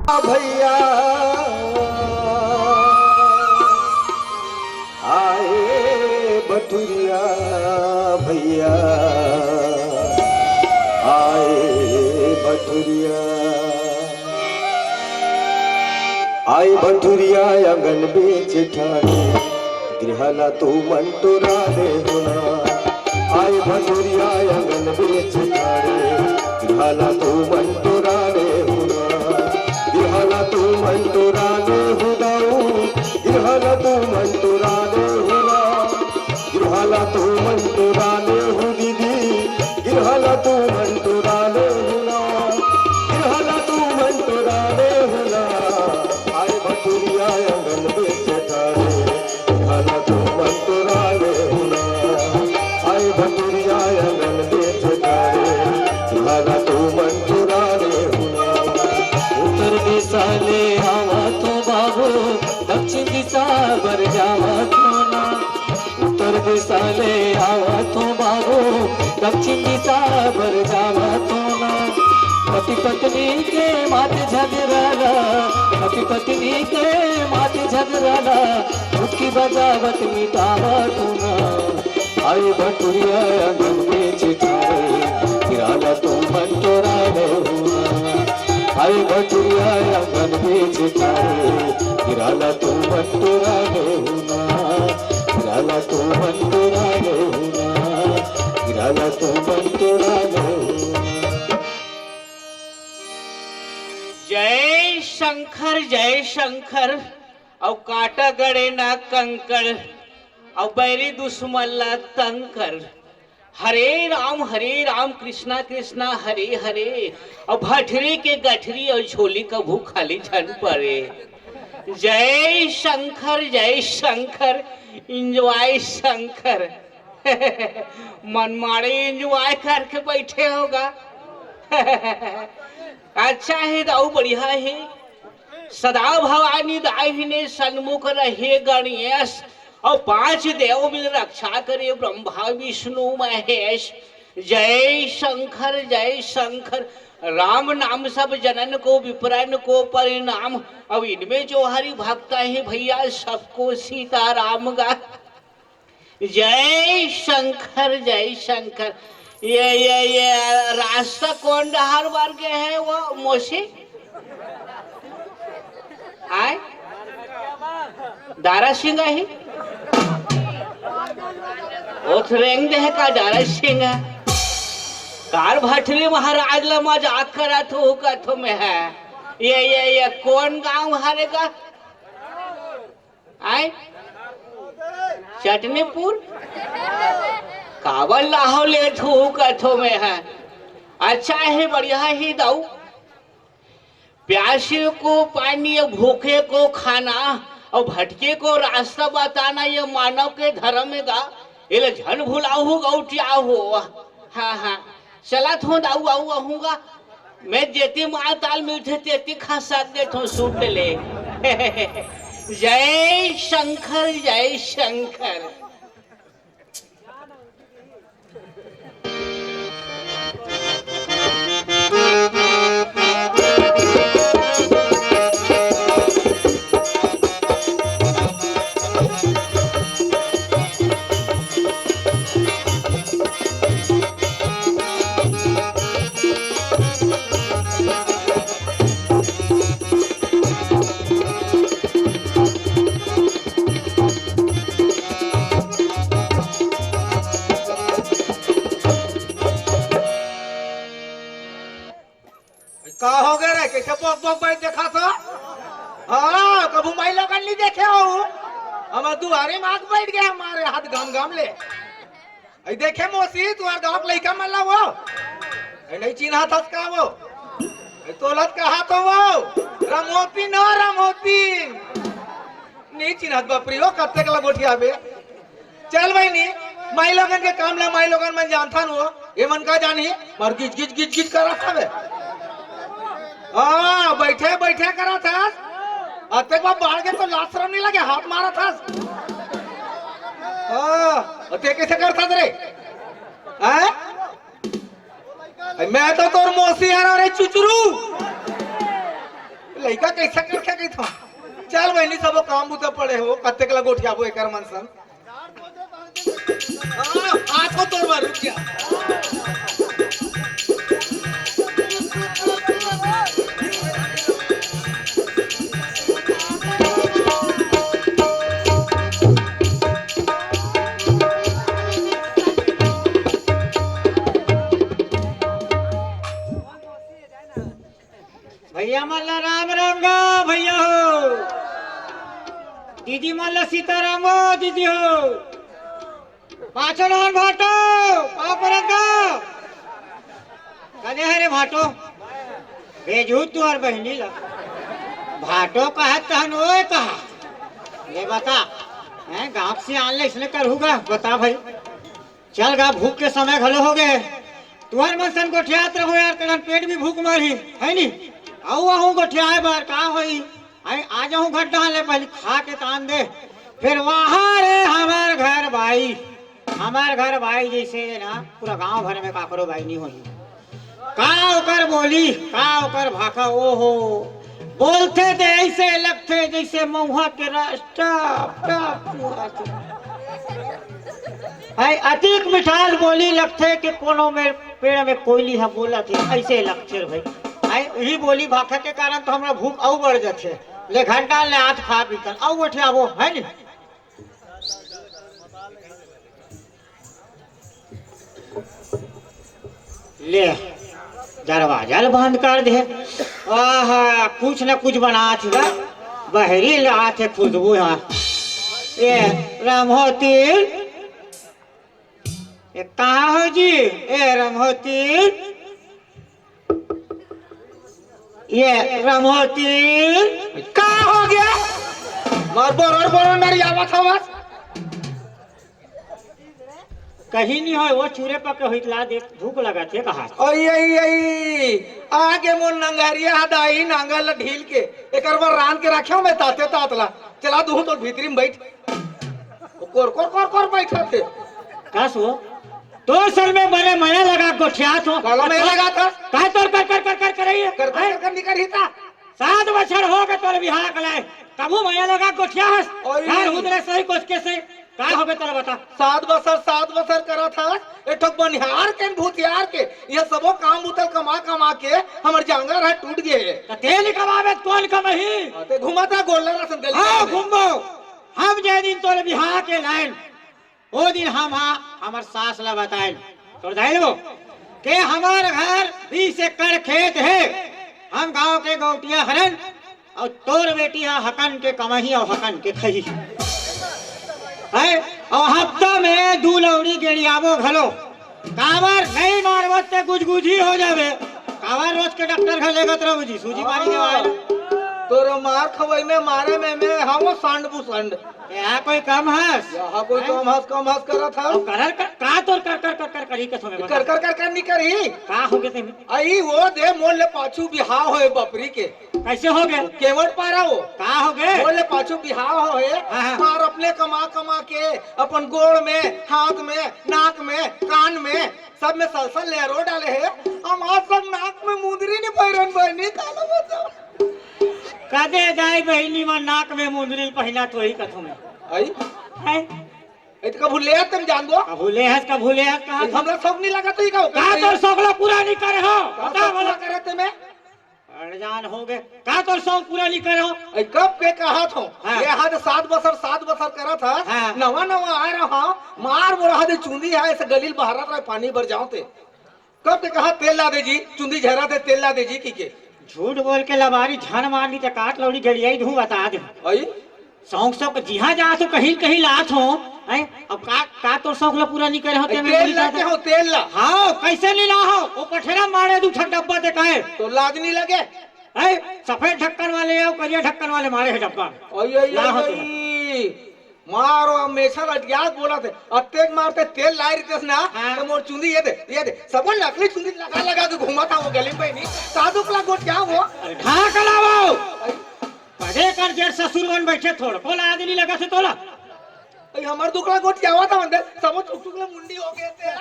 भैया आए भटूरिया भैया आए भटूरिया आए भटूरिया अंगन बेच ठाणे गृहाला तू मंटुरा दे होना आए भटूरिया अंगन बेच ठाणे गृहाला तू मंटुरा दे होना गृहाला तू मंटुरा दे हुदाऊ गृहाला तू मंटुरा दे हुना गृहाला तू मंटुरा दे हु दीदी गृहाला तू मंटुरा दे हुना गृहाला तू मंटुरा दे हुना आए भटूरिया अंगन बेच ठाणे गृहाला तू मंटुरा दे हुना आए भटूरिया अंगन बेच ठाणे गृहाला तू मंटुरा दे हुना उत्तर दिशा ले आवा तो बाबू दक्षिण दिशा बर जावा तो ना उत्तर दिशा ले आवा तो बाबू दक्षिण दिशा बर जावा तो ना पति पत्नी के माथे झगड़ाला पति पत्नी के माथे झगड़ाला उसकी बजावट मिटावा तो ना आए भटूरिया अंगन बेच ठाणे गृहाला तू मंटुरा दे हुना आए भटूरिया अंगन बेच ठाणे गृहाला तू मंटुरा दे हुना गृहाला तू मंटुरा दे हुना गृहाला तू मंटुरा दे हुना। जय शंकर औ काटा गड़े ना कंकर औ बैरी दुश्मन तंकर हरे राम कृष्णा कृष्णा हरे हरे और भटरी के गठरी और झोली का भूख खाली झन पड़े। जय शंकर इंजॉय शंकर मनमाड़े इंजॉय करके बैठे होगा अच्छा है दाऊ बढ़िया है सदा भवानी दाहिने सन्मुख रहे गणेश और 5 देव मिल रक्षा करे ब्रह्मा विष्णु महेश। जय शंकर राम नाम सब जनन को विप्रन को परिणाम अब इनमें जो हरि भक्त है भैया सबको सीताराम गा। जय शंकर ये रास्ता कौन हर बार के है वो मोशी आए दारा सिंह है ओथरेंग दे का दारा सिंह कार भटरी महाराज ला मजाक करा तो कथो में है ये कौन गांव हारेगा आए चटनीपुर कावल लाहो ले थू कथो में है अच्छा है बढ़िया ही दाऊ प्यासे को पानी भूखे को खाना और भटके को रास्ता बताना ये मानव के धर्म में गा ये झन भुलाऊ गौटिया हो हाँ चला थो दाऊ आऊ आहूंगा मैं जेती माँ ताल मिलते तेती खा सकते थो सूट ले जय शंकर का हो गए रे कैसे पोक पोक बैठ देखा था हाँ कबू माई लगन नहीं देखे हो हम दुआरे में आग बैठ गया हमारे हाथ गाम ले आई देखे मोसी तुम्हारे गाँव का लड़का मल्ला वो नहीं चिन्हा था का वो तोलत कहा तो वो रमोती न रमोती नहीं चिन्हा बापरी हो कत्ते कला गोठिया बे चल भाई नहीं माई लोगन के काम ला माई लोगन में जानता न वो ये मन का जानी मार गिच गिच कर रखा बे हाँ बैठे करा था अते को बाढ़ के तो लात शर्म नहीं लगे हाथ मारा था अते कैसे करता रे हैं मैं तो तोर मौसी यार रे चुचरू लड़का कैसा करके गई था चल बहनी सब काम बुता पड़े हो कत्ते कला गोठिया बो एकर मनसन हां को तोड़ मार रुक गया भैया मल्ला राम राम गा भैया हो दीदी मल्ला सीताराम हो दीदी हो पाचन भाटो पापरंगा कदे हरे भाटो भेजू तू और बहनी ला भाटो कहा तहन ओए कहा ये बता हैं गांव से आन ले इसने करूँगा बता भाई चल गा भूख के समय घलो हो गए तुहर मन सन गोठियात रहो यार तेरा पेट भी भूख मारी है नी आऊ आहू गोठियाए बार का होई आई आ जाऊं घर डाले पहले खा के तान दे फिर वहां रे हमार घर भाई जैसे ना पूरा गांव भर में काकरो भाई नहीं होई का ओकर बोली का ओकर भाखा ओहो बोलते थे ऐसे लगते जैसे महुआ के रास्ता है अतिक मिठास बोली लगते कि कोनो में पेड़ में कोयली है बोला थे ऐसे लगते भाई यही बोली भाखा के कारण तो हमरा भूख और बढ़ जाते ले घंटा ले हाथ खा पीतन और बैठे वो है नी ले दरवाजा बंद कर दे आहा कुछ न कुछ बना थी बहरी ला थे खुशबू यहाँ ये रमहोती ये कहाँ हो जी ए रमहोती ये रमहोती का हो गया मार बोर नरी आवाज आवाज कहीं नहीं हो वो चूरे पके होइतला देख भूख लगा थे कहा ओई आगे मोन नंगारिया हदाई नांगल ढील के एकर बार रान के रखियो मैं ताते तातला चला दू तो भीतरी में बैठ कोर बैठा थे कस वो तो सर में बड़े मया लगा गोठिया तो काला में लगा था काहे तोर कर रही कर निकर हिता 7 बछड़ हो गए तोर बिहार कलाए कबू मया लगा गोठिया हस यार हुदरे सही कोस के से का होबे तोरा बता 7 बसर करा था एठक बनिहार के भूतियार के ये सबो काम उतल कमा के हमर जांगर है टूट गए त तेल कमावे कौन कमही ते घुमाता गोल्ला रसन गली हां घुमबो हम जे दिन तोर बिहार के लाइन ओ दिन हम हमर सास ला बताएं तो जाइलो के हमार घर 20 एकड़ खेत है हम गांव के गौटिया हरन और तोर बेटिया हकन के कमही और हकन के खही है और हफ्ता में 2 लौड़ी गेड़ियाबो घलो कावर नहीं मारबो ते गुजगुजी हो जावे कावर रोज के डॉक्टर घर लेगत रहो जी सूजी मारी देवाए तोर मार खवई में मारे में हम सांड बुसंड यहाँ कोई कम हंस यहाँ कोई कम हंस करा था का तोर कर करी के समय कर नहीं करी का हो गए आई वो दे मोल ले पाछू बिहाव होए बपरी के कैसे हो गए केवट पारा वो का हो गए मोल ले पाछू बिहाव होए और अपने कमा के अपन गोड़ में हाथ में नाक में कान में सब में सलसल लहरो डाले है हम आज सब नाक में मुंदरी नहीं पैरन बहनी काला बताओ कदे जाई बहनी में नाक में मुंदरी पहना तो ही कथो में आई है इत का भूले तुम जान दो भूले है कहा हमरा सब नहीं लगा तो ही का तो सगला पूरा नहीं करे हो बता वाला करे ते मैं अनजान हो गए का तो शौक पूरा नहीं करे हो कब के कहा था ये हद 7 बसर करा था नवा आ रहा मार मोर हद चुंदी है ऐसे गलील बहरा रहा पानी भर जाओ ते कब के कहा तेल ला दे जी चुंदी झहरा दे तेल ला दे जी की के झूठ बोल के लबारी झन मारनी तो काट लौड़ी गड़ियाई धू बता दे आई शौक सब जिहा जा तो कहीं लात हो अब का तो शौक ला पूरा नहीं करे हो तेल लाते हो तेल ला हां कैसे नहीं ला हो वो पठेरा मारे दू ठक डब्बा दे काहे तो लाज नहीं लगे है सफेद ढक्कन वाले और करिया ढक्कन वाले मारे है डब्बा आई मारो हमेशा अटियास बोला थे अत्तेक मारते तेल लाई रहते ना तो मोर चुंदी ये दे सब नकली चुंदी लगा के घुमा था वो गली पे नहीं साधु कला गोट क्या वो ढाक लाओ पढ़े कर जेर ससुर बन बैठे थोड़ा कोला आदमी लगा से तोला हमार दुकड़ा गोट क्या हुआ था अंदर सब टुकटुकले मुंडी हो गए थे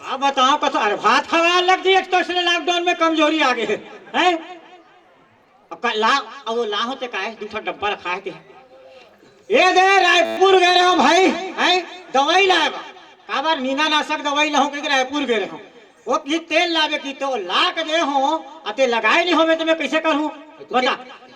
आप बताओ कतो अरे भात खवा लग दी तो इसने लॉकडाउन में कमजोरी आ गई है अब वो ला होते का है दूसरा डब्बा रखा है ये दे रायपुर गए रहे हो भाई है दवाई लाएगा काबर नीना नाशक दवाई लाऊं कि रायपुर गए रहे हो वो भी तेल लावे की तो ला के दे हो अते लगाए नहीं होवे तो मैं कैसे करूं बता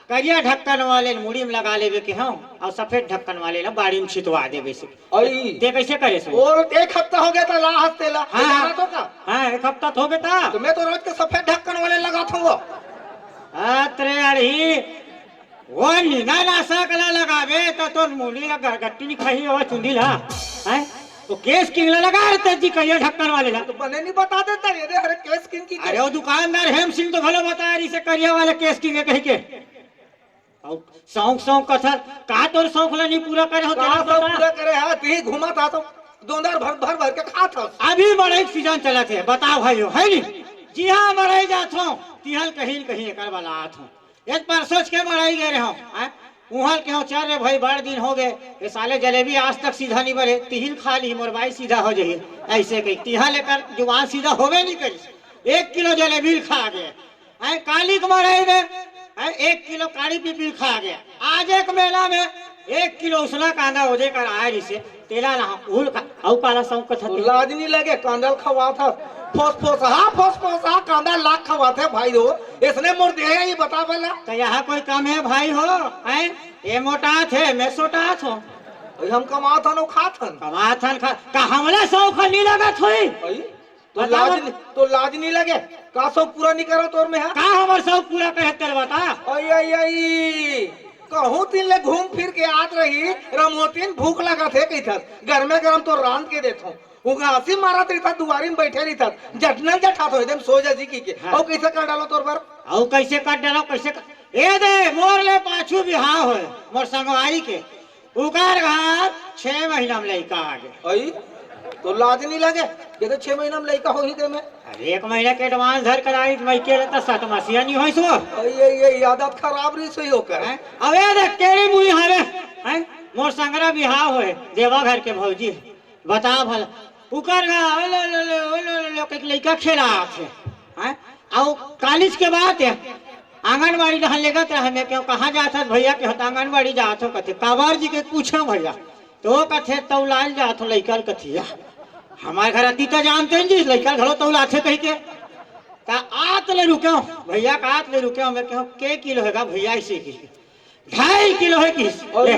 करिया ढक्कन वाले मुड़ी में लगा लेवे के हूं और सफेद ढक्कन वाले ना बाड़ी में छिटवा देवे से आई ते कैसे करे सो और एक हफ्ता हो गया था ला हफ्ते ला हाँ तो का हाँ एक हफ्ता तो हो गया तो मैं तो रोज के सफेद ढक्कन वाले लगाता हूँ अरे अरे वो नीना नाशक ला लगावे तो मुड़ी ला गट्टी नहीं खाई और चुंदी ला हैं तो केस किंग ला लगा रहते जी कहिए ढक्कन वाले ला तो बने नहीं बता देता ये अरे केस किंग की अरे वो दुकानदार हेम सिंह तो भलो बता रही से करिया वाले केस किंग कह के और सौंक सौंक कथा का तोर सौंक ला नहीं पूरा करे हो तेरा सब बता पूरा करे है ती घुमा था तो दोनदार भर भर भर के खा था अभी बड़े सीजन चला थे बताओ भाई है नहीं जी हाँ मराई जात हूँ तिहल कहीं कहीं एक वाला आत हूँ एक पर सोच के मराई गए रहे हूँ उहल के हो चल रे भाई बड़े दिन हो गए ये साले जलेबी आज तक सीधा नहीं बने तिहिल खा ली मोर भाई सीधा हो जाइए ऐसे कही तिहा लेकर जुबान सीधा होवे नहीं करी 1 किलो जलेबी खा गए काली को मराई में 1 किलो काली पीपी खा गया आज एक मेला में 1 किलो उसना कांदा हो कर आए जिसे तेला ना उल का औ काला सौ कथा तो लाज नहीं लगे कांदा खवा था फोस फोस कांदा लाख खवा थे भाई हो इसने मोर दे ये बता पहला तो यहाँ कोई कम है भाई हो हैं ये मोटा थे मैं छोटा थो हम कमा था नो खा था कमाथन खा का हमला सौ खनी लगत होई तो लाज नहीं लगे का सब पूरा नहीं करो तोर में है का हमर सौ पूरा कहे तेल बता आई कहूँ तीन ले घूम फिर के आत रही रमोतीन भूख लगा थे कही था घर में गरम तो रांध के देता हूँ हंसी मारा रही था दुआरी में बैठे रही था जटनल जठा तो एकदम सोजा जी की के और कैसे कर डालो तोर पर और कैसे काट डालो कैसे ए दे मोर ले पाछू बिहाव होए मोर संगवाई के उकार घर 6 महीना में लइका आ गए आई तो लाज नहीं लगे ये तो 6 महीना में लइका हो ही दे में अरे 1 महीना के एडवांस धर कराई मैं के रहता 7 मासिया नहीं होई सो ये आदत खराब रही सही होकर अब ए देख केड़ी मुई हवे हैं मोर संगरा बिहाव होए देवा घर के भौजी बता भला उकर लो के लइका खेला थे हैं और कॉलेज के बाद आंगनबाड़ी जहाँ लेगत रहे मैं क्यों कहाँ जाता भैया के हत आंगनबाड़ी जात हो कथे काबर जी के पूछो भैया तो कथे तौलाल जात हो लइकल कथिया हमारे घर अती तो जानते जी लइकल घरो तौलाथे कही के का आत ले रुके भैया का आत ले रुके मैं क्यों के किलो हैगा भैया इसे की 2.5 किलो है कि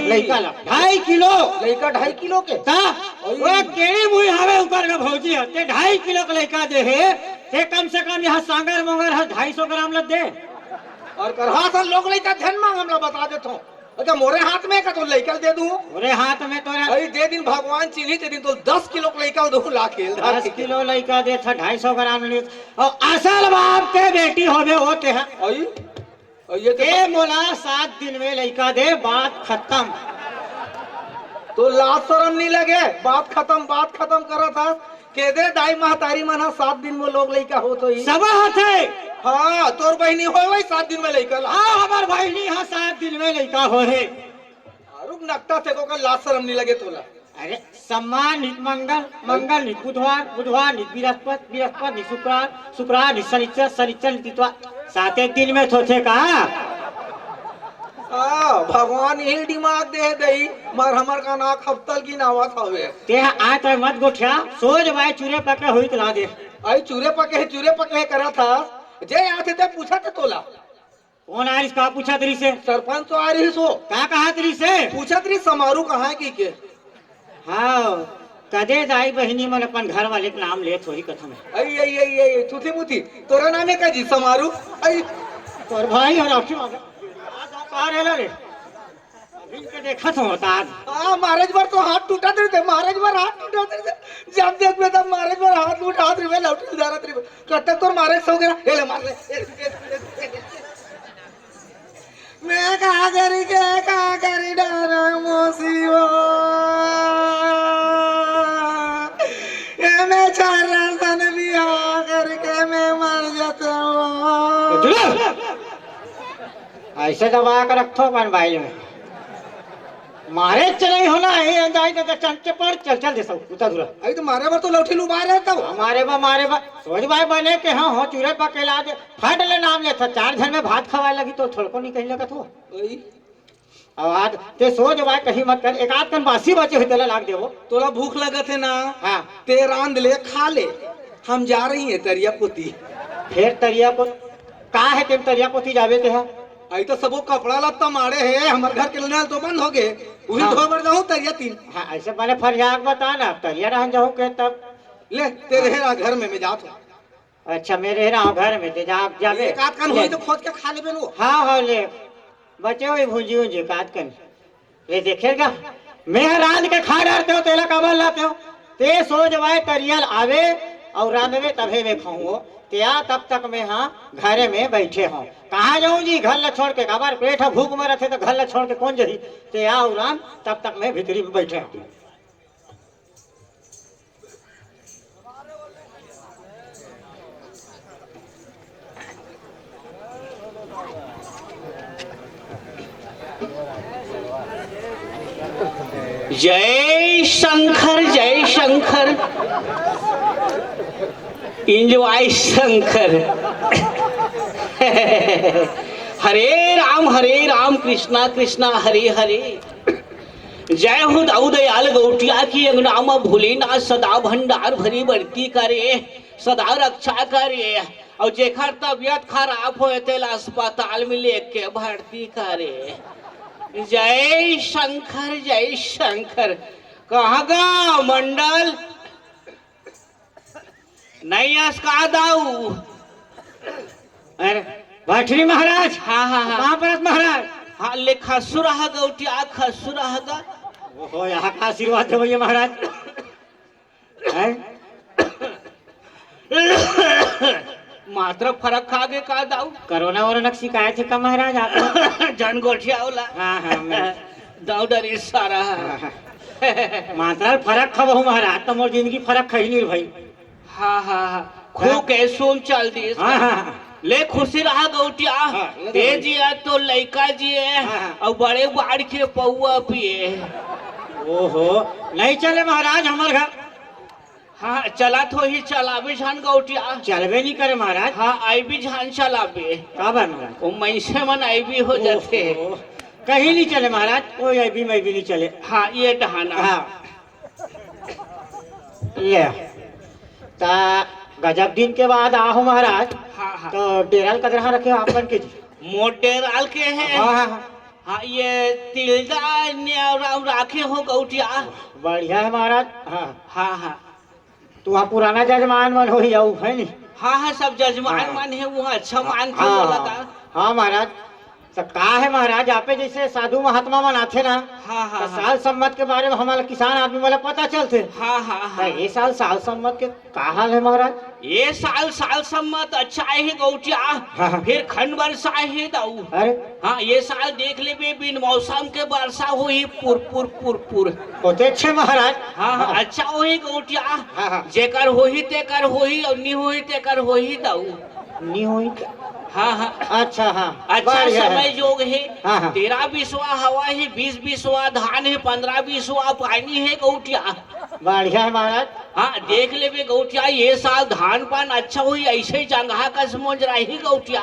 लइका ला 2.5 किलो लइका 2.5 किलो के ता वो केड़ी मुई हवे ऊपर का भौजी ते 2.5 किलो का लइका दे है ते कम से कम यहाँ सांगर मंगर 250 ग्राम लग दे और करहा सा लोग लइका धन मांग हमला बता देता हूँ अच्छा मोरे हाथ में का तो लइका दे दूं मोरे हाथ में तो अरे दे दिन भगवान चिन्ही ते दिन तो 10 किलो का लइका दो ला खेल 10 किलो लइका दे था 250 ग्राम ले और असल बाप के बेटी होवे होते हैं आई ये के मोला 7 दिन में लइका दे बात खत्म तो लाज शरम नहीं लगे बात खत्म करा था के दे दाई महतारी मना 7 दिन में लोग लइका हो तो ही सब हाथे हाँ तोर बहनी हो वही 7 दिन में लइका हाँ हमार भाई हाँ 7 दिन में लइका हो है रुक नकटा से को लाज शरम नहीं लगे तोला अरे सम्मान नित मंगल नित बुधवार नित बृहस्पति नित शुक्रवार नित शनिचर नित इतवार 7 दिन में थोथे का भगवान यही दिमाग दे दई मर हमर का नाक हफ्तल की नावत हवे ते आ तो मत गोठिया सोच भाई चूरे पके होई तला दे आई चूरे पके करा था जे आते ते पूछा ते तोला कौन आ इसका पूछा तरी से सरपंच तो आ रही सो का कहा तरी से पूछा तरी समारोह कहाँ है की के हाँ कदे दाई बहिनी मन अपन घर वाले के नाम ले थोड़ी कथा में आई तुथी मुथी तोरा नाम है का जी समारोह आई तोर भाई और आपकी कहा रहला रे इनके देखा तो होता आज महाराज बार तो हाथ टूटा थे महाराज बार हाथ टूटा थे जब देख में तब महाराज बार हाथ उठा हाथ रे लौट जा रहा थे कटक तो महाराज सो गया ले मार ले मैं कहा करी डर मोसीबो ये मैं चार रासन बियाह करके मैं मर जाता हूँ ऐसे दबा कर रखो अपन भाई में मारे चले होना है जाई तो चल चल चल चल दे सब उतर दूर अरे तो मारे बर तो लौठी लू बाहर है तब मारे बा सोच भाई बने के हाँ हो चूरे पकेला दे फट ले नाम ले था 4 जन में भात खवाए लगी तो थोड़को नहीं कहीं लगा तो अब आज ते सोच भाई कहीं मत कर एक आध कन बासी बचे हुए तेला लाग देवो तोला भूख लगा थे ना हाँ ते रांध ले खा ले हम जा रही है तरिया पोती फिर तरिया को का है तेम तरिया पोती जावे के है आई तो सबो कपड़ा लत्ता मारे है हमारे घर के नल तो बंद हो गए वही हाँ। धो बर जाऊं तरिया 3 हाँ ऐसे मैंने फरियाद बता ना तरिया रह जाओ के तब ले तेरे हेरा घर में मैं जात हूं अच्छा मेरे रहा घर में ते जा जावे एक आध कन हुई तो खोज के खा लेबे लो हाँ हाँ ले बचे हुए भूजी उजी काट कर ये देखेगा मैं रांध के खा डालते हो तेला कबल लाते हो ते सो जवाए तरियल आवे और रांधवे तभे में खाऊंगो त्या तब तक मैं हाँ घरे में बैठे हूँ कहाँ जाऊँ जी घर ल छोड़ के कबार पेट भूख में रखे तो घर ल छोड़ के कौन जही त्या और राम तब तक मैं भीतरी में बैठे हूँ जय शंकर इंजॉय शंकर हरे राम कृष्णा कृष्णा हरे हरे जय हो दाऊ दयाल गौटिया की अंगनामा भूले ना सदा भंडार भरी बढ़ती करे सदा रक्षा करे और जेखर तबियत खराब हो तेला अस्पताल में लेके भर्ती करे जय शंकर कहाँ गा मंडल नहीं का दाऊ अरे भटरी महाराज हाँ कहाँ पर महाराज हाँ ले खसुरा गौटिया खसुरा गा ओहो यहाँ का आशीर्वाद दे भैया महाराज हैं? मात्र फरक खा गए का दाऊ कोरोना वोरोना की शिकायत है का महाराज आप जन गोठिया होला हाँ मैं दाऊ डरी सारा मात्रा फर्क खब हो महाराज तो मोर जिंदगी फर्क खही नहीं भाई हाँ खूब कैसोम चल दी हाँ ले खुशी रहा गौटिया हाँ, ले तेज है तो लड़का जी है हाँ। और बड़े बाढ़ के पौआ पिए ओहो नहीं चले महाराज हमारे घर हाँ चला तो ही चलाबे झान गौटिया चलबे नहीं करे महाराज हाँ आई भी झान चलाबे का बा महाराज वो मैसे मन आई भी हो जाते ओहो, कहीं नहीं चले महाराज कोई अभी मैं भी नहीं चले हाँ ये डहाना हाँ ये ता गजब दिन के बाद आहो महाराज हाँ तो डेराल कदरहा रखे हो आपन के जी मोटे राल के हैं हाँ हाँ ये तिलदा न्याव राखे हो गौटिया बढ़िया है महाराज हाँ हाँ तू वहाँ पुराना जजमान मन हो ही जाऊ है नी हाँ सब जजमान हाँ। मन है वो अच्छा मान के बोला था हाँ महाराज तो का है महाराज आपे जैसे साधु महात्मा मनाथे ना हाँ तो साल सम्मत के बारे में हमारे किसान आदमी वाला पता चलते हाँ तो ये साल सम्मत के का हाल है महाराज ये साल सम्मत अच्छा है गौटिया हाँ। फिर खंड वर्षा है दाऊ अरे हाँ ये साल देख ले बे बिन मौसम के वर्षा हो ही पुर होते अच्छे महाराज हाँ अच्छा हो ही गौटिया हाँ। जेकर हो ही तेकर हो ही और नहीं हो ही तेकर हो ही दाऊ नहीं हुई हाँ अच्छा हाँ अच्छा बढ़िया समय है। योग है हाँ। 13-20वां हवा है 20-20वां धान है 15-20वां पानी है गौटिया बढ़िया है महाराज हाँ देख ले बे गौटिया ये साल धान पान अच्छा हुई ऐसे ही जंगहा का समझ रही गौटिया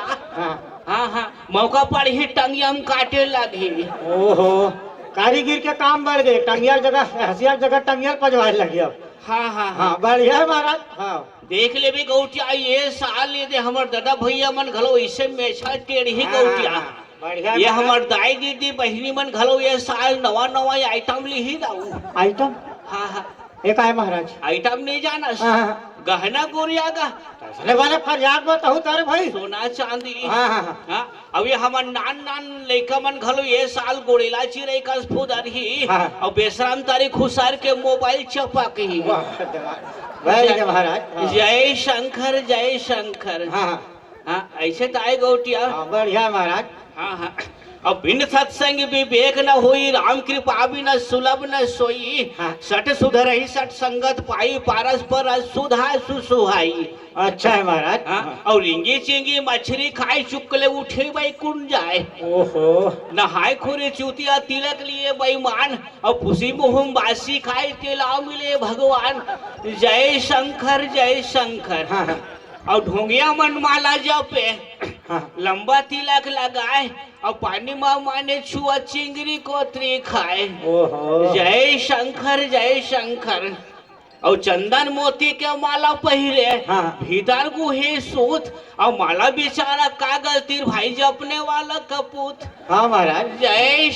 हाँ मौका पर ही टंगियम काटे लगे ओहो कारीगिर के काम बढ़ गए टंगियल जगह हसियार जगह टंगियल पजवाए लगी अब हाँ बढ़िया है महाराज हाँ देख ले बे गौटिया ये साल ये दे हमर दादा भैया मन घलो ऐसे मेछा टेढ़ी गौटिया बढ़िया ये हमर दाई दीदी बहिनी मन घलो ये साल नवा आइटम ली ही दाऊ आइटम हाँ एक आए महाराज आइटम नहीं जाना हाँ गहना गोरिया का चले वाले फरियाद बताऊ तारे भाई सोना चांदी हाँ अब ये हमर नान लड़का मन घलो ये साल गोरेला चिड़ै का फुदर ही हाँ। और बेसराम तारीख खुसार के मोबाइल चपक ही बढ़िया महाराज जय शंकर हाँ हाँ ऐसे तो आए गौटिया बढ़िया है महाराज हाँ अब बिन सत्संग विवेक न होई, राम कृपा बिन सुलभ न सोई। हाँ। सठ सुधरहि सठ संगत पाई, परस्पर सुधा सुसुहाई। अच्छा है महाराज। हाँ, और रिंगी चिंगी मछली खाए, शुक्ल उठे बैकुंठ जाए। ओहो, नहाय खोरे चूतिया तिलक लिए बेईमान, और खुशी मुहुम बासी खाए तेलाव मिले भगवान। जय शंकर जय शंकर। हाँ हाँ और ढोंगिया मनमाला जपे, हाँ। लंबा तिलक लगाए, और पानी माँ माने छुआ चिंगरी कोतरी खाए। ओहो, जय शंकर। और चंदन मोती के माला पहिरे, हाँ। भीतर गुहे सूत, और माला बेचारा कागज तीर भाई जपने वाला कपूत। हाँ महाराज। जय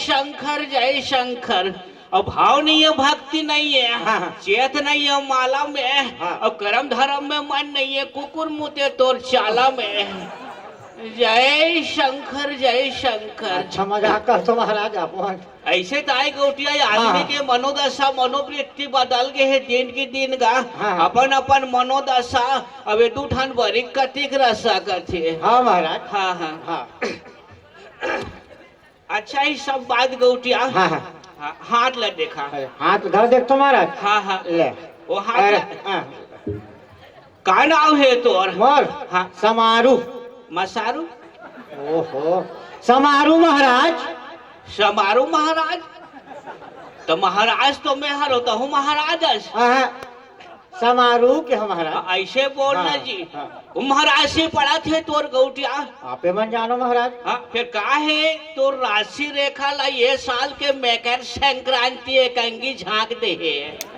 शंकर। और भाव नहीं है, भक्ति नहीं है, हाँ। चेत नहीं है माला में, हाँ। और कर्म धर्म में मन नहीं है, कुकुर मुते तोर चाला में। जय शंकर। अच्छा मजाक कर तो महाराज अपन। ऐसे ताई गौटिया आदमी हाँ। के मनोदशा मनोवृत्ति बदल गए है दिन की दिन का। हाँ। अपन मनोदशा अब ये दू ठान बरिक कतिक रसा करते। हाँ महाराज। हाँ हाँ हाँ अच्छा ही सब बात गौटिया। हाँ हाँ। हाँ, हाथ ल देखा। अरे, हाथ उधर देख तो महाराज। हाँ हाँ ले। वो हाथ अरे, ल- हाँ। का नाम है तोर? मोर। हाँ। समारू। मसारू ओहो, समारू महाराज। समारू महाराज। तो महाराज तो मैं हर होता हूँ महाराज। हाँ, समारू के हम महाराज। ऐसे बोलना हाँ, जी। हाँ। वो महाराज से पढ़ा थे तोर गौटिया। आपे मन जानो महाराज। हाँ फिर का है तो राशि रेखा ला ये साल के मकर संक्रांति एक अंगी झांक दे है।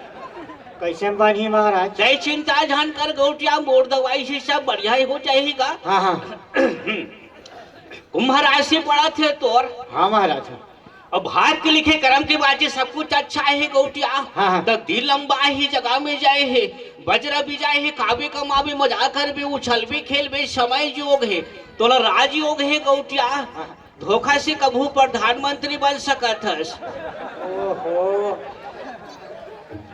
कैसे में बनी महाराज? जय चिंता जान कर गौटिया, मोड़ दवाई से सब बढ़िया ही हो जाएगा। हाँ हाँ महाराज से पढ़ा थे तोर। हाँ महाराज। और भारत के लिखे कर्म की बातें सब कुछ अच्छा है गौटिया। हाँ, हाँ। तो दिल लंबा ही जगह में जाए है, वज्र भी जाए है, काबे कमाबे मजा कर भी, उछल भी खेल भी, समय योग है, तोला राज योग है गौटिया। धोखा से कभू प्रधानमंत्री बन सकत हस। ओहो,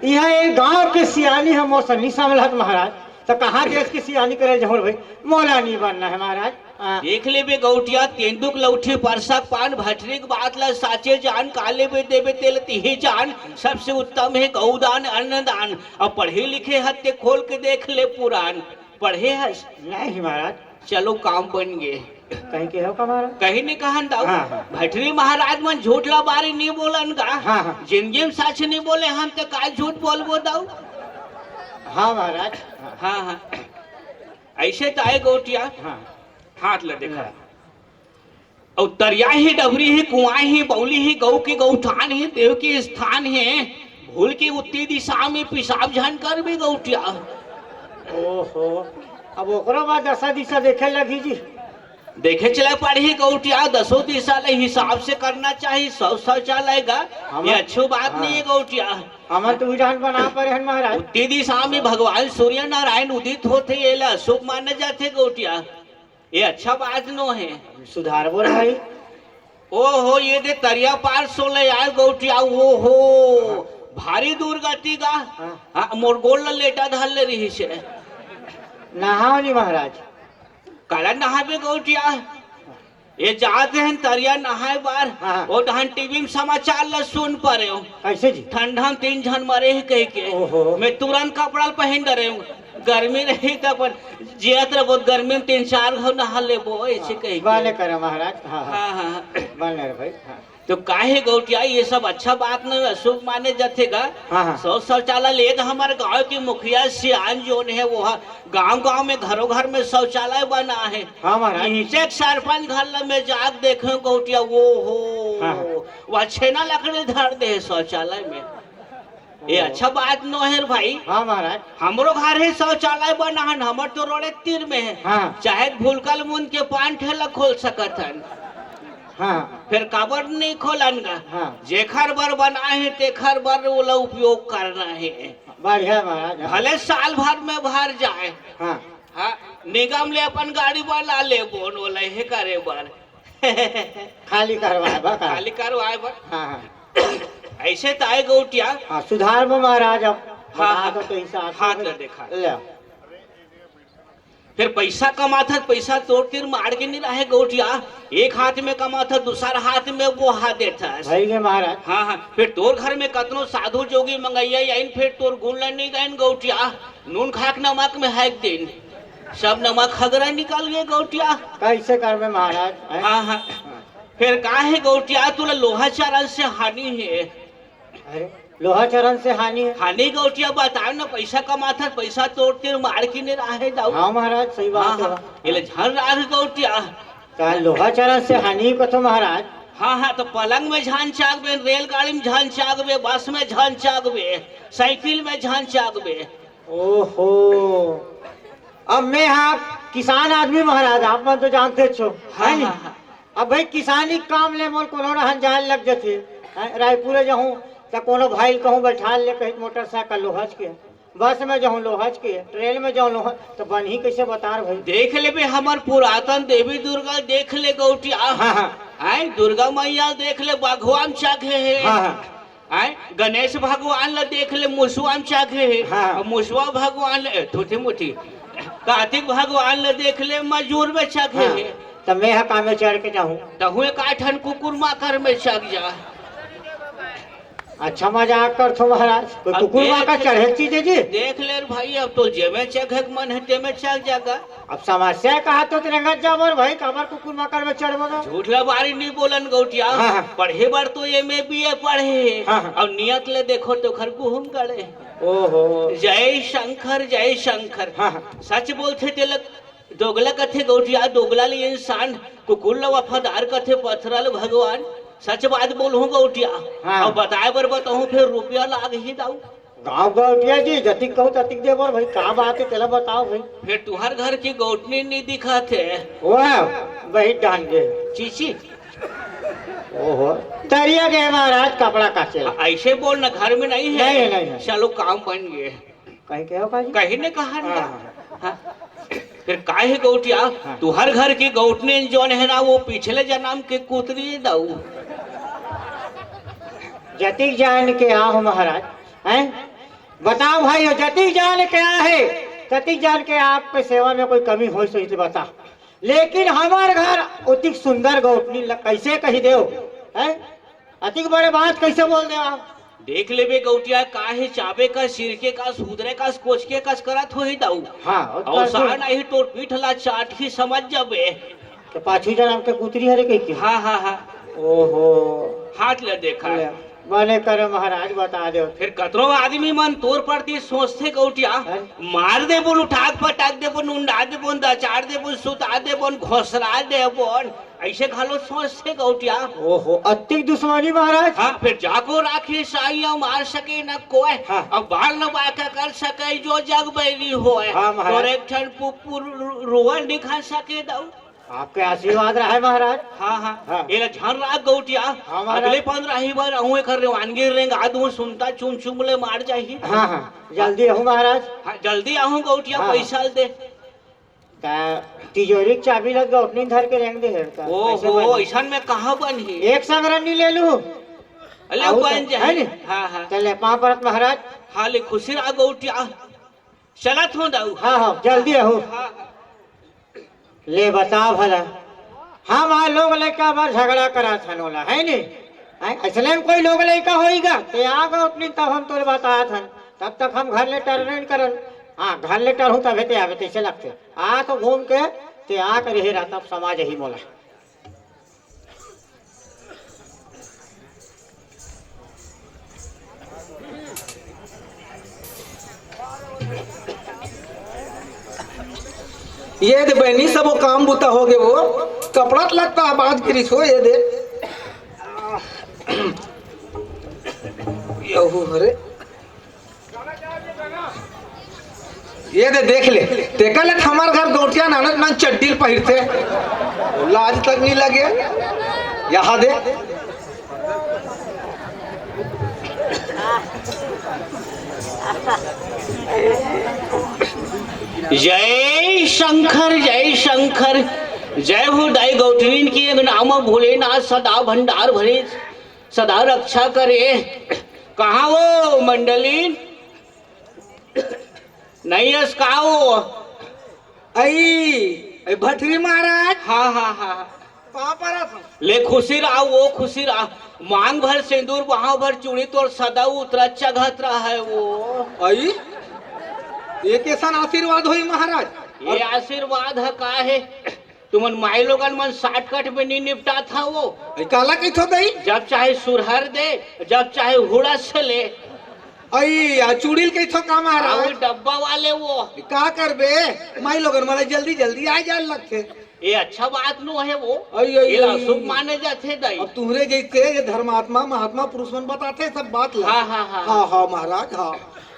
यह एक गांव के सियानी हम मौसमी समझत महाराज। तो कहाँ देश की सियानी करे जहर भाई, मौला नहीं बनना है महाराज। हाँ। देख ले बे गौटिया, तेंदुक लौठी परसक पान भटरिक बात ला साचे जान, काले बे देवे तेल तिही जान, सबसे उत्तम है गौदान अन्नदान। अब पढ़े लिखे हत्ते खोल के देख ले पुराण। पढ़े हस? नहीं महाराज। चलो काम बन गए। कहीं के हो का महाराज? कहीं नहीं कहन दाऊ। हाँ, हाँ। भटरी महाराज मन झूठला बारी नहीं बोलन का। हाँ, हाँ। जिंदगी में सच नहीं बोले हम तो का झूठ बोलबो दाऊ। हाँ महाराज। हाँ हाँ ऐसे तो आए गौटिया। हाँ हाथ ले देखा। और तरिया ही डबरी ही कुआं ही बौली ही गौ की गौठान ही देव की स्थान है, भूल की उत्ती दिशा में पिशाब झन कर भी गौटिया। ओहो, अब ओकरो बाद दशा दिशा देखे लगी जी। देखे चले पड़ी गौटिया, 10 दिशा ले हिसाब से करना चाहिए, 100 शौचालय का ये अच्छी बात नहीं है गौटिया। हमार तो विधान बना पड़े हैं महाराज। उत्ती दिशा में भगवान सूर्य नारायण उदित होते, ये ला शुभ माने जाते गौटिया, ये अच्छा बात नो है। सुधार बोल भाई। ओहो ये दे तरिया पार सोले यार गौटिया। ओहो भारी दुर्गति का। हाँ, मोर गोल लेटा धल ले रही से। नहाओ नहीं महाराज। काला नहाबे गौटिया, ये जाते हैं तरिया नहाए बार। हाँ। वो डहन टीवी में समाचार ला सुन पा हो, कैसे जी? ठंडा में 3 जन मरे ही कह के। ओहो। मैं तुरंत कपड़ा पहन रहे हूँ, गर्मी रही तो अपन जियत रहे, बहुत गर्मी में 3-4 घाव नहा ले वो ऐसे कह बाने के। करे महाराज। हाँ हाँ हाँ हाँ बाने रे भाई। हाँ तो काहे गौटिया ये सब अच्छा बात नहीं, अशुभ माने जातेगा। हाँ हाँ। शौचालय ले तो हमारे गांव की मुखिया सियान जो है वो गांव में घरों घर में शौचालय बना है। हाँ महाराज। नीचे सरपंच घर में जाग देखे गौटिया, वो हाँ। हो वह छेना लकड़ी धर दे शौचालय में। ये अच्छा बात नो है भाई। हाँ महाराज। हमरो घर है शौचालय बना है, हमर तो रोड़े तीर में है। हाँ। चाहे भूलकल मुन के 5 ठेला खोल सकत हन, हाँ फिर कबर नहीं खोलनगा। हाँ। जेखर बर बना है तेखर बर वाला उपयोग करना है, बढ़िया महाराज। हाँ। भले साल भर में भर जाए। हाँ हाँ निगम ले अपन गाड़ी बना ले बोन वाला है करे बर। खाली करवाए बा का? खाली करवाए बर। हाँ हाँ ऐसे तो आए गौटिया। हाँ सुधार में महाराज। अब हाँ, बता हाँ। दो तो हिसाब से। हाथ ले देखा। ले। फिर पैसा कमाता पैसा तोड़ तीर मार के नहीं रहे गौटिया, एक हाथ में कमाता दूसरा हाथ में वो हाथ देता। भाई गे महाराज। हाँ हाँ, फिर तोर घर में कतनो साधु जोगी मंगैया आइन, फिर तोर गुण नहीं गए गौटिया, नून खाक नमक में है दिन सब नमक खगरा निकाल गए गौटिया। कैसे कर में महाराज? हैं? हाँ हाँ, फिर का है गौटिया तुला लोहा चारण से हानि है। अरे लोहा चरण से हानि है? हानि गौटिया बताओ ना, पैसा कमाता पैसा तोड़ते मार के नहीं रहे जाओ। हाँ महाराज सही हाँ बात है। हाँ, ये झल रहा है गौटिया। का लोहा चरण से हानि को तो महाराज? हाँ हाँ, तो पलंग में झान चाकबे, रेलगाड़ी में झान चाकबे, बस में झान चाकबे, साइकिल में झान चाकबे। ओहो, अब मैं हाँ किसान आदमी महाराज, आप मन तो जानते छो हाँ, है नी? हाँ, हाँ। अब भाई किसानी काम ले मोल कोनो रहन जान लग जाते रायपुर जाऊँ तो कोनो भाई कहूँ बैठा ले कहीं मोटरसाइकिल लोहज के, बस में जाऊँ लोहज के, ट्रेन में जाऊँ लोहज, तो बन ही कैसे बता रहे भाई? देख ले बे हमार पुरातन देवी दुर्गा देख ले गौटिया। हाँ हाँ आय दुर्गा मैया देख ले, भगवान चाखे है। हाँ हाँ आय गणेश भगवान ला देख ले, मुसवान चाखे है। हाँ। और मुसवा भगवान छोटी मोटी, कार्तिक भगवान ला देख ले, मजूर में चाखे हाँ। है। तो मैं हाँ काम में चढ़ के जाऊँ? तहुए काठन कुकुर माकर में चक जा। अच्छा मजाक कर थो महाराज, कोई अब कुकुर देख- का चढ़े चीज जी? देख ले रे भाई, अब तो जेमे चक है मन है तेमे चक जागा। अब समस्या कहा तो रंगत जा मोर भाई, कमर कुकुर मकर में चढ़ बोलो। झूठला बारी नहीं बोलन गौटिया। हाँ, हाँ। पढ़े बार तो ये में बीए पढ़े। हाँ, हाँ। और नियत ले देखो तो खर गुहम गड़े। ओहो जय शंकर जय शंकर। हाँ हाँ सच बोलते तिलक दोगला कथे गौटिया, दोगला ले इंसान, कुकुर ला वफादार कथे पथरल भगवान। सच बात बोलूं गौटिया। हाँ। और बताए बर बताऊं फिर रुपया लाग ही दाऊ। गाँव गौटिया जी जतिक कहूँ ततिक दे बोल भाई, का बात है तेला बताओ भाई। फिर तुहर घर की गौटनी नहीं दिखाते वाह वही डान गए। चीची। ओहो तरिया गए महाराज, कपड़ा काचे ऐसे बोल ना, घर में नहीं है। नहीं, नहीं, नहीं। चलो काम बन गए। कहीं के हो काजी? कहीं ने कहा हाँ, ना। हाँ। हाँ। फिर काहे गौटिया, हाँ। तू हर घर की गौटनी जोन है ना, वो पिछले जन्म के कुतरी दाऊ। जतिक जान के आओ महाराज, हैं बताओ भाई, हो जतिक जान के आ है, ततिक जान के आपके सेवा में कोई कमी हो सो इसलिए बता। लेकिन हमार घर उतिक सुंदर गौटनी कैसे कही दे हैं? अतिक बड़े बात कैसे बोल दे आप? देख ले बे गौटिया, काहे चाबे का, सिरके का, सुधरे का, कोचके का करत हो ही दाऊ। हाँ और सहा नहीं तो पीठला चाट ही समझ जाबे। तो पाछू जन्म के कुतरी हरे कही के? हाँ हाँ हाँ, ओहो हाथ ले देखा। बने करे महाराज बता दो। फिर कतरो आदमी मन तोर पड़ती सोचते गौटिया, हैं? मार दे बोल, उठाक पटाक दे बोल, उंडा दे बोल, दचार दे बोल, सुता दे बोल, घोसरा दे बोल, ऐसे खालो सोचते गौटिया। ओहो अतिक दुश्मनी महाराज। हाँ, फिर जाको राखी साइया मार सके न कोई। हाँ। अब बाल न बाका कर सके जो जग बैरी होए। हाँ, महाराज। और एक ठन पुपुर रोवन दिखा सके दाऊ। आपके आशीर्वाद रहा है महाराज। हाँ हाँ, हाँ। ये झन रात गौटिया। हाँ, महाराज। अगले 15 ही बार अहुए कर रेवानगी रेंग आदू सुनता चुम चुमले मार जाही। हाँ हाँ जल्दी आहू महाराज। हाँ, जल्दी आहूं गौटिया, हाँ। पैसा दे। तिजोरी की चाबी लग गौटनी धर के रेंग दे है का? कैसे ओहो, बनी? ऐसा में कहाँ बनी? एक संग रन्नी ले लू अले आऊ बन तो- है नी? जाए। हाँ हाँ, चले पाँव परत महाराज। हाँ ले खुशी रहा गौटिया। चलत हूँ दाऊ। हाँ हाँ जल्दी आहू। हाँ, ले बताओ भला, हम आ लोग लड़का बार झगड़ा करा था नोला है नी? असले में कोई लोग लड़का होएगा ते आ गौटनी, तब हम तोरे बताया था, तब तक हम घर ले टर्न करल। हाँ घर ले टर्न हूँ तबे ते आवे तैसे लगते आ तो घूम के ते आ कर रहे रहा, तब समाज ही मोला। ये दे बहनी सब वो काम बुता हो गए, वो कपड़ा तो लगता है बात करी छो। ये दे यहू हरे, ये दे देख ले, टेका ले हमार घर गौटिया नानक नान चड्डी पहिरते, लाज तक नहीं लगे। यहाँ दे जय शंकर जय शंकर। जय हो दाई गौठरीन की एक नाम भोलेनाथ सदा भंडार भरे, सदा रक्षा करे। कहाँ वो मंडली नहीं, कहा वो आई भटरी महाराज हाँ हाँ हाँ कहाँ पर आ तुम? ले खुशी रहा वो खुशी रहा, मांग भर सिंदूर वहां भर चूड़ी तोर सदा उतरा चघत रहा है वो। आई ये कैसा आशीर्वाद हुई महाराज? ये आशीर्वाद है का है, तुमन माई लोगन मन शॉर्टकट में नहीं निपटा था वो। आई काला कही थो दई? जब चाहे सुरहर दे, जब चाहे हुड़ा से ले। आई आ चूड़ील कही थो का और महाराज? डब्बा वाले वो। का करबे माई लोगन मला जल्दी जल्दी आ जाए लगते। ये अच्छा बात नो है वो। आई, आई, ये आई। शुभ माने जाते दई। अब तुम्हारे जैसे ये धर्मात्मा महात्मा पुरुष मन बताते सब बात ला। हाँ हाँ हाँ हाँ हाँ महाराज हाँ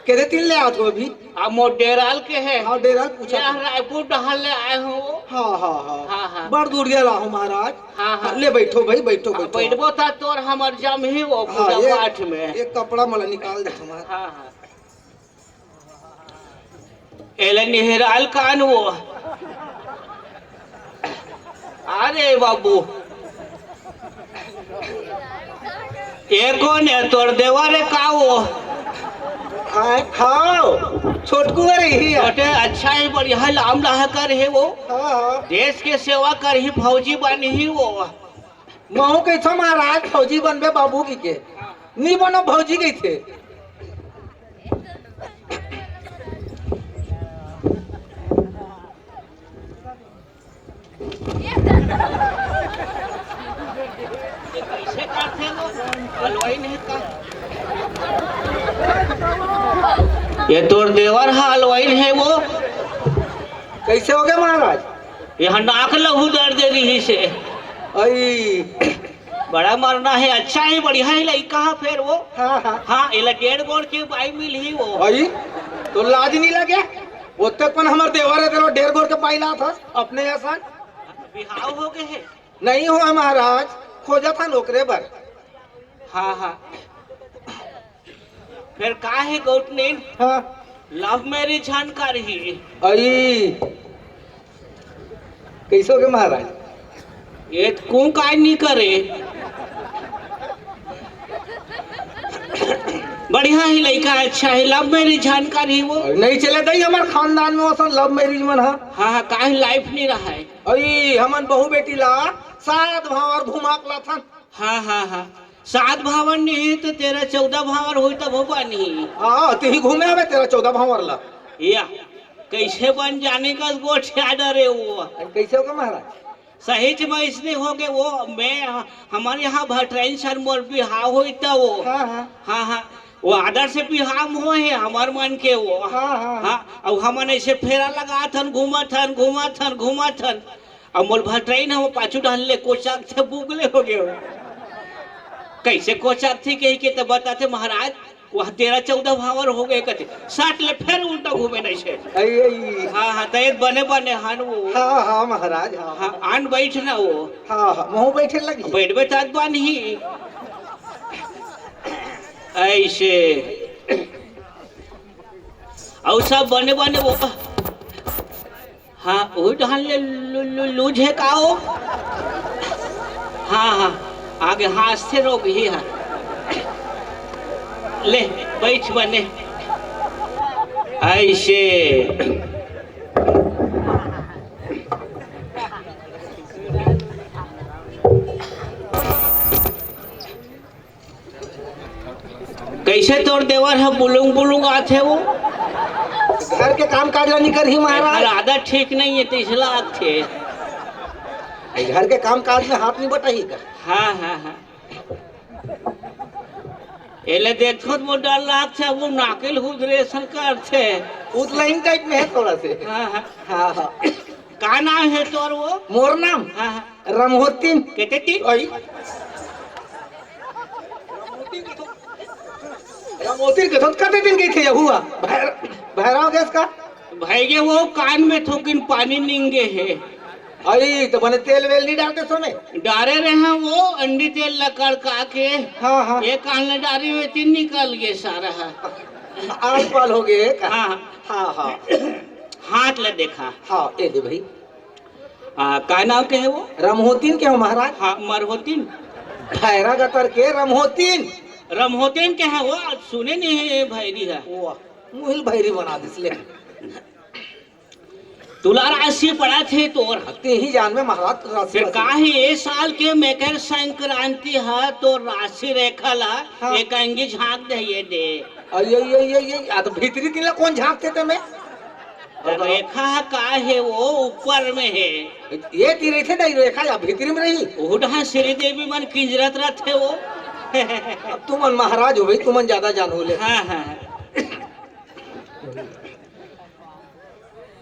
कहते तीन ले आतो अभी। अब मोडेराल के है। हाँ डेरा पूछा यहाँ था। रायपुर डहल ले आए हो वो। हाँ हाँ हाँ हाँ, हाँ। बड़ दूर गया रहा हूँ महाराज। हाँ, हाँ। ले बैठो भाई बैठो बैठो। बैठबो था तोर हमर जम ही वो हाँ पूजा पाठ में। एक कपड़ा मला निकाल दे तुम्हारा। हाँ हाँ एले निहराल कान वो। अरे बाबू ये कौन है तोर देवारे का वो? खाओ छोटकू रही है। छोटे अच्छा ही बढ़िया लाम रहा कर है वो। हाँ हाँ देश के सेवा कर ही फौजी बनी ही वो। महू कही थो महाराज फौजी बनबे बाबू की के नहीं बनो फौजी गई थे। कैसे करते वो? हलवाई नहीं का ये तोर देवर हलवाई है वो। कैसे हो गए महाराज? यहाँ नाक लहू दर्द दे रही से। आई बड़ा मरना है, अच्छा है बढ़िया है लड़का है फिर वो। हाँ हाँ हाँ इला 1.5 गोड़ की बाई मिल ही वो। आई तो लाज नहीं लगे ओते पन हमार देवर है तेरो 1.5 गोर के पाइला था अपने आसान बिहाव हो गए है। नहीं हुआ महाराज खोजा था नौकरे पर। हाँ हाँ फिर का है गौतने हाँ लव मैरिज जानकारी। आई कैसे हो गए महाराज? ये कौन काय नहीं करे बढ़िया ही लड़का अच्छा है, लव मैरिज जानकारी वो। नहीं चले दई हमार खानदान में वसन लव मैरिज मन हा। हाँ हाँ काहे लाइफ नहीं रहा है। आई हमन बहू बेटी ला सात भावर घुमाक ला था। हाँ हाँ हाँ 7 भावन नहीं तो तेरा 14 भावर हुई तब होगा नहीं। हाँ ते ही घूमे हवे तेरा 14 भावर ला। या कैसे बन जाने का गोठ आडर है वो। कैसे हो गए महाराज? सहीच में इसलिए हो गए वो, मैं हमारे यहाँ भटराइन सर मोर बिहाव हुई था वो। हाँ हाँ हाँ हाँ वो आदर से बिहाव हुए है हमार मन के वो। हाँ हाँ हाँ अब हमन ऐसे फेरा लगा थन घुमा थन अब मोर भटराइन हम पाछू डालले कोचाक थे बुगले हो गए। कैसे कोचाक थी कही के तो बताते महाराज वह 13-14 भावर हो गए कहते 60 ले फिर उल्टा घूमे नहीं से। आई आई हाँ हाँ तैत बने बने हन वो। हाँ हाँ महाराज हाँ हाँ आन बैठ ना वो। हाँ हाँ महू बैठे लगी। बैठबे तात बान ही ऐसे और सब बने बने वो। हाँ वही डाल ले लूज है का वो। हाँ हाँ आगे हाथ से रोक ही है। ले बैठ बने ऐसे कैसे तोड़ देवर है बुलुंग बुलुंग आते वो। घर के काम काज नहीं कर ही महाराज। आदत ठीक नहीं है तो इसलिए आते। घर के काम काज में हाथ नहीं बटाई कर। हाँ हाँ हाँ एले देखो वो डर लागते वो नाकिल हुदरेशन करते। उतलाइन टाइप में है थोड़ा से। हाँ हाँ हाँ हाँ का नाम है तोर वो? मोर नाम हाँ हाँ रमहोतीन। कहते ती आई रमहोतीन के थोड़ा कते दिन गई थे हुआ भैरव गैस का। भाई ये वो कान में थोकिन पानी निंगे है। आई तो बने तेल वेल नहीं डालते सोने। डारे रहे हैं वो अंडी तेल लकड़ का के। हाँ हाँ ये कान में डारी में तीन निकल गए सारा। आल पाल हो गए का। हाँ हाँ हाँ हाथ ले देखा। हाँ ए दे भाई का नाम के है वो? रमहोतीन के हो महाराज। हाँ मरहोतीन भैरा गतर के रमहोतीन। रमहोतीन के है वो सुने नहीं है भैरी है। मुहिल भैरी बना दिसले। तुला राशि पड़ा थे तोर ते ही जान में महाराज तो राशि फिर वासी। काहे ये साल के मकर संक्रांति है तो राशि रेखा ला हाँ। एक अंगी झांक दे ये दे अये आ तो भीतरी दिन ला कौन झांकते थे मैं तो रेखा का है वो ऊपर में है ये तीर थे नहीं रेखा या भीतरी में रही। उड़ा श्री देवी मन किंजरत रथे वो अब तुमन महाराज हो भाई, तुमन ज्यादा जानो ले। हाँ हाँ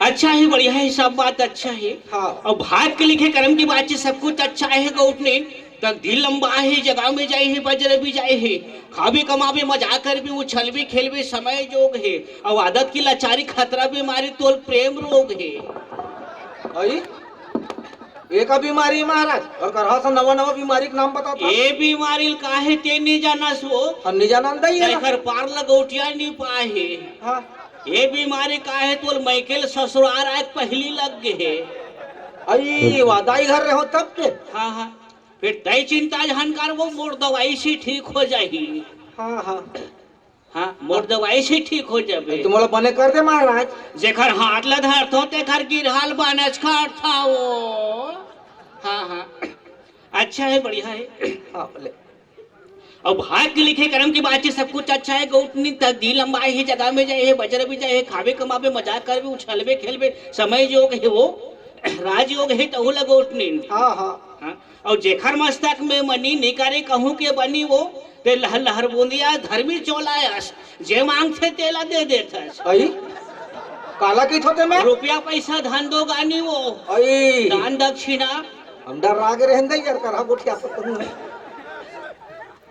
अच्छा है, बढ़िया है, सब बात अच्छा है। हाँ। और भाग के लिखे कर्म की बात सब कुछ अच्छा है। गौटने तक दिल लंबा है, जगह में जाए है, बजर भी जाए है, खाबे कमाबे मजा कर भी उछल भी खेल भी समय जोग है। और आदत की लाचारी खतरा बीमारी तोल प्रेम रोग है। आई एक बीमारी महाराज और करहा सा नवा नवा बीमारी का नाम बताओ। ये बीमारी काहे ते नहीं जाना सो अन्य जानंदा ही है। कर पार लगौटिया नहीं पाए। हाँ। ये बीमारी काहे तोल मैकेल ससुराल आज पहली लग गए। आई वादाई घर रहे हो तब के। हाँ हाँ फिर तय चिंता जानकार वो मोर दवाई से ठीक हो जाएगी। हाँ हाँ हाँ मोर दवाई से ठीक हो जाए। तुम्हारा बने कर दे महाराज। जेखर हाथ ल धरतो तेखर गिरहाल बनच खाट था वो। हाँ हाँ अच्छा है, बढ़िया है। हाँ ले। और भाग के लिखे कर्म की बात सब कुछ अच्छा है। गौटनी तक दिल लंबाई है, जगह में जाए है, बजर भी जाए है, खावे कमावे मजाक कर भी उछलबे खेलबे समय योग है वो राजयोग है तहु लगौटनी। हाँ हाँ हाँ और जेखर मस्तक में मनी निकारे कहूँ के बनी वो ते लहर लहर बूंदिया धर्मी चोलायस जे मांगते तेला दे देथस। आई काला की थोते में रुपया पैसा धन दो गानी वो आई दान दक्षिणा हम डर आगे रहने यार करहा गोठिया तो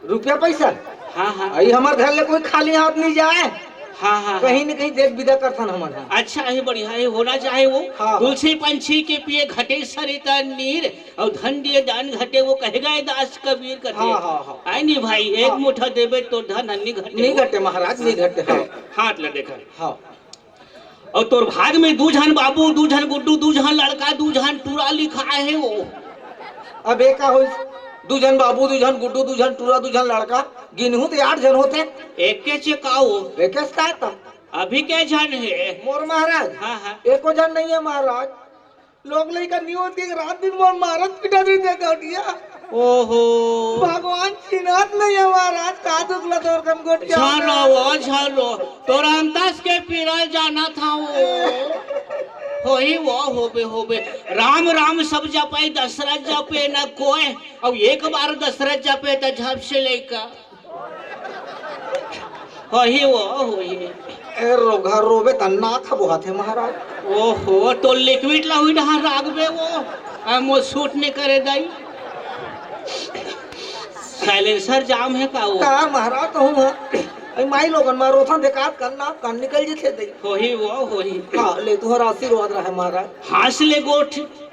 रुपया पैसा। हाँ हाँ आई हमारे घर ले कोई खाली हाथ नहीं जाए। हाँ हाँ कहीं न कहीं देख विदा करथन हमारे यहाँ। अच्छा है, बढ़िया है, होना चाहे वो। हाँ। तुलसी पंछी के पिए घटे सरिता नीर और धन दिए दान घटे वो कह गए दास कबीर कथे। हाँ, हाँ, हाँ। आई नहीं भाई एक हाँ। मुठा देवे तो धन अन्नी घटे नहीं वो। घटे महाराज नहीं घटे। हाँ हाथ ल देखा। हाँ और तोर भाग में दूझन बाबू दूझन गुड्डू दूझन लड़का दूझन टूरा लिखा है वो। अब एक का हो दूजन बाबू दूजन गुड्डू दूजन टूरा दूजन लड़का गिनहू तो 8 जन होते। एक के चिकाओ एक का था अभी के जन है। मोर महाराज। हाँ हाँ एको जन नहीं है महाराज। लोग लई का नहीं होती रात दिन मोर महाराज पिटा दी दे गोटिया। ओहो भगवान चिन्हत नहीं है महाराज का दुखला तोर कम गोटिया। छानो वो छानो तोर अंतस के पीरा जाना था वो ही वो होबे राम राम सब जपे दशरथ जपे न कोई। अब एक बार दशरथ जपे तो झप से लेका ही वो होई। ए रोगा रोबे तन्ना था बुहात है महाराज। ओहो तो लिक्विड ला हुई डहा रागबे वो हम सूट नहीं करे दाई। साइलेंसर जाम है का वो। का महाराज तो हूं आई माई लोगन मारो था देखात करना कान निकल जे दई। होही वो होही। हां ले तुहरा आशीर्वाद रहे महाराज।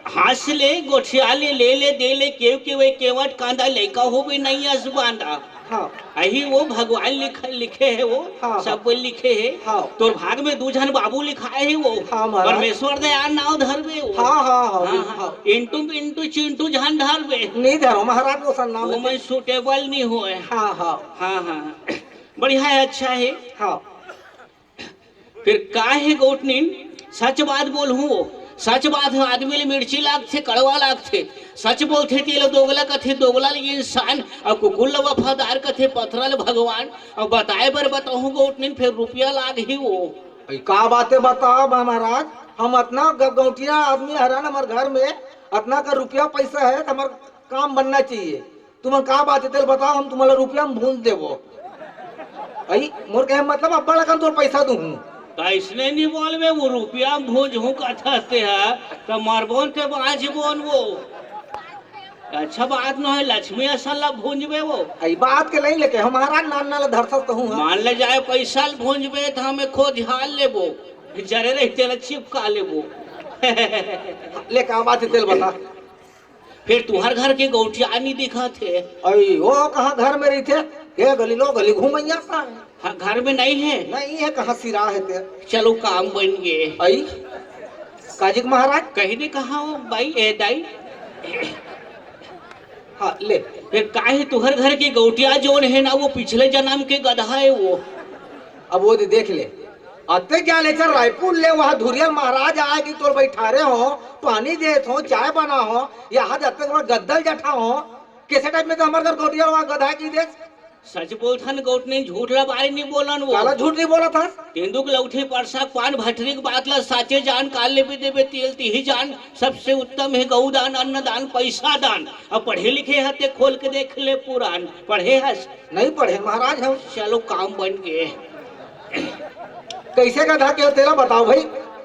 हासले गोठियाले ले दे ले के वे केवट कांदा लेका हो भी नहीं अस बांधा। हाँ अही वो भगवान लिखे है वो। हाँ, सब कोई लिखे है। हाँ। तो भाग में दूजन बाबू लिखा है वो। हाँ, महाराज। परमेश्वर दयाल नाव धरबे वो। हाँ हाँ हाँ, हाँ हाँ। हाँ इंटू पिंटू चिंटू झन धरबे नहीं धरो महाराज वो सन नाम वो मैं सुटेबल नहीं हुए। हाँ हाँ हाँ हाँ बढ़िया है, अच्छा है। हाँ फिर का है गौटनी सच बात बोल हूँ। सच बात है, आदमी ले मिर्ची लागथे कड़वा लागथे। सच बोलथे तेल दोगला कथे दोगला ले इंसान और कुकुल वफादार कथे पथरल भगवान। और बताए बर बताऊँ गौटनी फिर रुपया लाग ही वो। भाई का बातें बताओ महाराज। हम इतना गौटिया आदमी हरान हमारे घर में इतना का रुपया पैसा है तो हमारा काम बनना चाहिए। तुम का बातें तेल बताओ हम तुम्हारा रुपया हम भूल देवो। आई मोर कहे मतलब अब्बा लगन तोर पैसा दूँ। इसने नहीं बोल में वो रुपया भूज हूँ कथते है तो मरबोन ते बाज बोन वो। अच्छा बात न है, लक्ष्मी असल भूंजबे वो। आई बात के नहीं लेके हमारा नान नाल धरसा तो हूँ। मान ले जाए पैसा भूंजबे तो हमें खोज हाल लेबो जरे रहते चिपका लेबो। ले का बात तेल बता। फिर तुहर घर के गौठिया नहीं दिखा थे। आई वो कहाँ घर में रही थे ये गली लो गली घूमैया का हाँ घर में नहीं है। नहीं है कहाँ सिरा है ते। चलो काम बन गए। आई काजिक महाराज कहीं ने कहा हो भाई ए दाई। हाँ ले फिर काहे तुहर घर के गौटिया जोन है ना वो पिछले जन्म के गधा है वो। अब वो देख ले अते क्या ले चल रायपुर ले वहाँ धुरिया महाराज आए कि तोर बैठारे हो पानी देत हो चाय बना हो यहाँ जाते गद्दल जठा हो कैसे टाइप में तो हमारे घर गौटिया वहाँ गधा की दे सच बोलथन गौट नहीं झूठ ला बारी नहीं बोलन वो काला झूठ नहीं बोला था तेंदुक लौठी परसा पान भटरी की बात ला साचे जान काल ले भी देवे तेल तिही जान सबसे उत्तम है गौदान अन्नदान पैसा दान अब पढ़े लिखे हते खोल के देख ले पुराण पढ़े हस नहीं पढ़े महाराज हम चलो काम बन गए कैसे गधा के हो तेरा बताओ भाई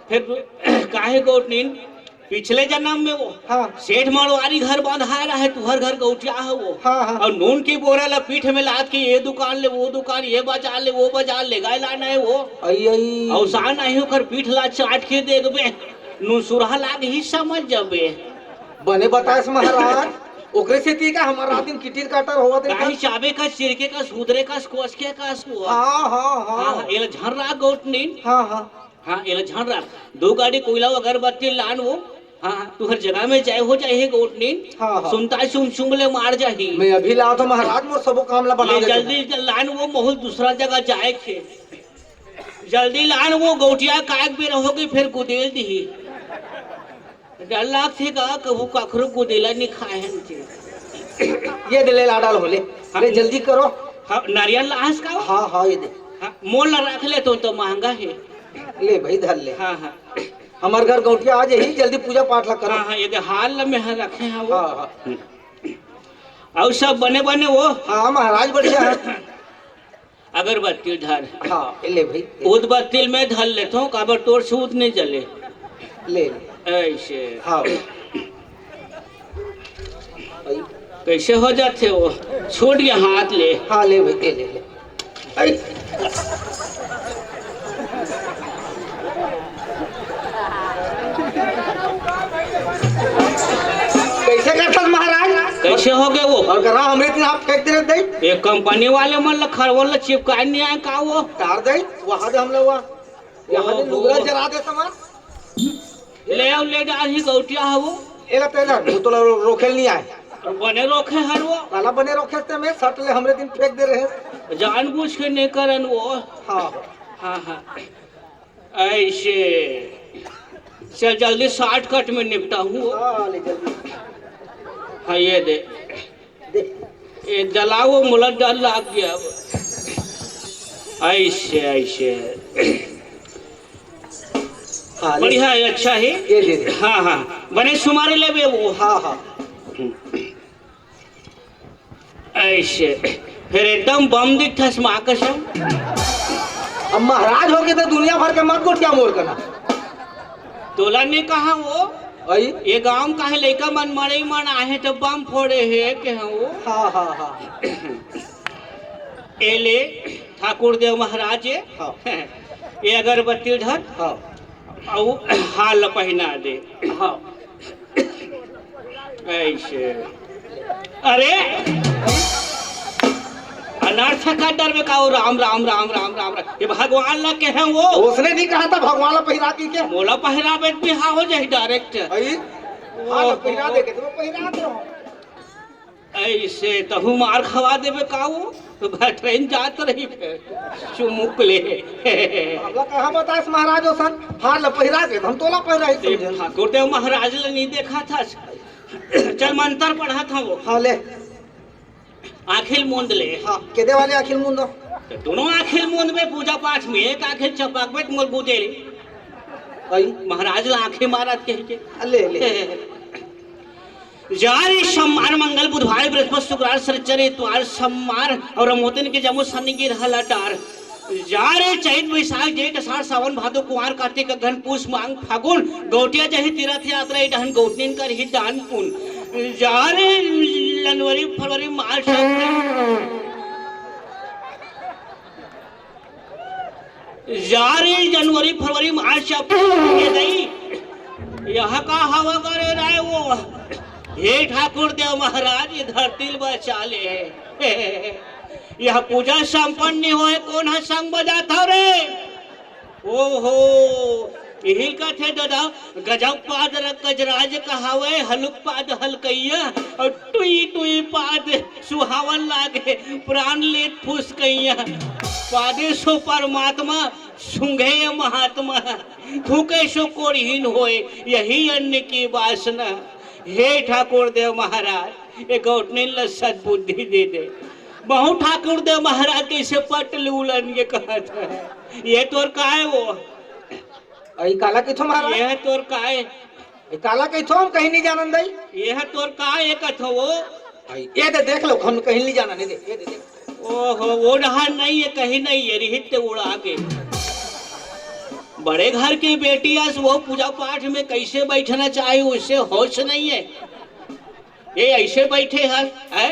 फिर काहे गौटनीन पिछले जन्म में वो हाँ सेठ मारवाड़ी घर बांधा रहा है तुहर घर गौटिया है वो हाँ हाँ और नून की बोरा ला पीठ में लाद के ये दुकान ले वो दुकान ये बाजार ले वो बाजार ले गाय लाना है वो आई औसान नहीं होकर पीठ ला चाट के देखबे नून सुरहा लाग ही समझ जबे बने बताए महाराज ओकरे से ती का हमारा दिन किटिर काटर हुआ थे काहे चाबे का सिरके का सुधरे का कोसके का सु हाँ हाँ हाँ हां एला झन राख गौटनीन हाँ हाँ हाँ एला झन राख दो गाड़ी कोयला अगरबत्ती लान वो हाँ तू हर जगह में जाए हो जाए गौटनीन हाँ हाँ सुनता सुम सुम ले मार जाही मैं अभी ला तो महाराज मोर सबो काम ला बना ले दे जल्दी लान वो बहुत दूसरा जगह जाए थे जल्दी लान वो गौटिया काग भी रहोगे फिर गुदेल दी डर लाग थे का कबू कखरो गुदेला नहीं खाए ये दे ले लाडाल होले अरे जल्दी करो हाँ नारियल लास का हाँ हाँ ये दे हाँ, मोल ला रख ले तो महंगा है ले भाई धर ले हाँ हाँ हमारे घर गौटिया आज ही जल्दी पूजा पाठ ला करो हाँ हाँ ये हाल में हाँ रखे हैं वो हाँ हाँ और सब बने बने वो हाँ महाराज बढ़िया है अगरबत्ती धर हाँ ले भाई उदबत्ती में धर लेता हूँ काबर तोड़ सूद नहीं जले ले ऐसे हाँ कैसे हो जाते वो छूट गया हाथ ले हाँ ले भाई ले ले आई कैसे करता महाराज कैसे हो गए वो और करा हमरे तीन आप फेंक दे दे एक कंपनी वाले मन खरवल चिपका नहीं आए का वो तार दे वहां दे हम लोग यहाँ दे लुगरा जला दे सामान ले आओ ले जा ही गौटिया है वो एला तेला वो तो रोखेल नहीं आए और बने रोके हर वो काला बने रोखे थे मैं सट ले हमरे दिन फेंक दे रहे जानबूझ के नहीं करन वो हाँ हाँ हाँ ऐसे चल जल्दी शॉर्टकट में निपटा हूँ हाँ ले जल्दी हाँ ये दे दे ये जलाओ मुला डर लग गया अब ऐसे ऐसे हाँ ले बढ़िया है अच्छा है ये दे दे हाँ हाँ बने सुमारे ले बे वो हाँ हाँ ऐसे फिर एकदम बम दिखा कसम अब महाराज हो के तो दुनिया भर के मत गोटिया मोर करना तोला ने कहा वो आई ये गांव का है लड़का मन मरे मन आए तो बम फोड़े है के वो हाँ हाँ हाँ ए ले ठाकुर देव महाराज ये हाँ ये अगरबत्ती धर हाँ और हाल पहना दे हाँ ऐसे अरे अनर्थ का डर में कहो राम राम राम राम राम राम ये भगवान ला के हैं वो उसने नहीं कहा था भगवान ला पहिरा की के मोला पहरा बेट बिहा हो जाए डायरेक्ट आई हाँ तो पहिरा दे के तो पहिरा दे ऐसे तहु मार खवा देवे का वो तो ट्रेन जात रही फिर चुमुक ले अल्लाह कहाँ बताए महाराज हो सन हाँ ला पहिरा के हम तोला पहिरा ही समझे ठाकुर देव महाराज ने नहीं देखा था चल मंत्र पढ़ा था वो हाँ ले आखिल मूंद ले हाँ केदे वाले अखिल मुंदो तो दोनों आखिल मूंद में पूजा पाठ में एक आखिल चपाक में मोल बूते आई महाराज ला आंखें मारत कह के ले ले जारी सम्मान मंगल बुधवार बृहस्पति शुक्रवार शनिचर इतवार सम्मार और मोतन के जमो शनि की रहला टार जारे चैत वैशाख जेठ आषाढ़ सावन भादो कुंवार कार्तिक अगहन पूष मांग फागुन गौटिया जही तीर्थ यात्रा डहन गौटनीन कर ही दान पुन जारे जनवरी फरवरी मार्च जारे जनवरी फरवरी मार्च अप्रैल नहीं यह का हवा करे राय वो हे ठाकुर देव महाराज ये धरती बचा ले यह पूजा संपन्न हो कौन है संग बजाता रे ओहो यही कथे दादा गजब पाद गजराज कहावे हलुक पाद हलकैया और टुई टुई पाद सुहावन लागे प्राण लेत फुस कैया पादे सो परमात्मा सुंघे ये महात्मा थूके सो कोरहीन होए, यही अन्न की वासना। हे ठाकुर देव महाराज, ये गौटने ला सद्बुद्धि दे दे। बहु ठाकुर देव महाराज कैसे पट लूलन ये कहा था। ये तोर का है वो, आई काला किथो महाराज, यह तोर का है, आई काला किथो हम कहीं नहीं जानन दई। यह तोर का है कथो वो। आई ये दे देख लो, हम कहीं नहीं जाना, नहीं दे ये दे। ओहो वो रहा नहीं है, कहीं नहीं है, रिहित उड़ा के। बड़े घर की बेटी आज वो पूजा पाठ में कैसे बैठना चाहे, उससे होश नहीं है। ये ऐसे बैठे है?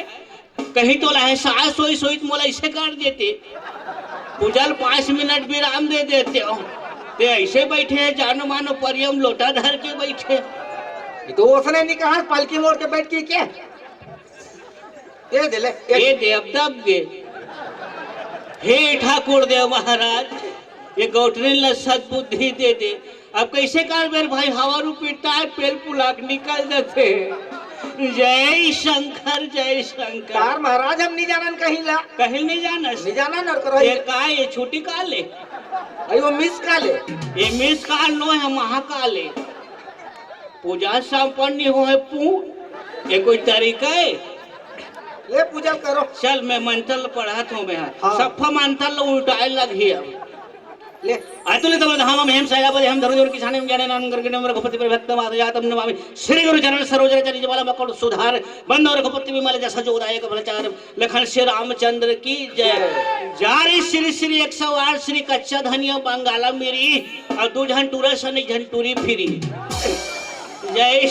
कहीं तो लाए सास सोई सोई मोला ऐसे कर देते, पूजल 5 मिनट विराम दे देते हो। ते ऐसे बैठे हैं, जानो मानो परियम लोटा धर के बैठे। ये तो उसने नहीं कहा पालकी मोड़ के बैठ के क्या, ये दे ले ये देवदब दे। हे ठाकुर देव महाराज, ये गौटने ला सद्बुद्धि दे दे। अब कैसे कर बेर भाई, हवा रूपीटा है, पेल पुलाक निकल जाते। जय शंकर जय शंकर। कार महाराज हम नहीं जानन कहीं ला, कहीं नहीं जाना, नहीं जाना न करो। ये का ये छुट्टी का ले, आई वो मिस का ले, ये मिस काल नो है, महाकाल है। पूजा संपन्न हो है पू, ये कोई तरीका है? ले पूजा करो। चल मैं मंत्र पढ़ा हूँ मैं, हाँ। सफा मंत्र उल्टाए लगी अब। ले अतुल तब धाम हम सैलापति हम धर्मजोर किसाने ज्ञाने नाम करके नम रघुपति प्रभक्तम आदजातम नमामि। श्री गुरु चरण सरोज चरित वाला मकड़ सुधार बंद और रघुपति विमल जसा जो उदायक भलचार लखन श्री रामचंद्र की जय। जारी श्री श्री 108 श्री कच्चा धनिया बंगाला मेरी और 2 झंटूरा सन झंटूरी फिरी। जय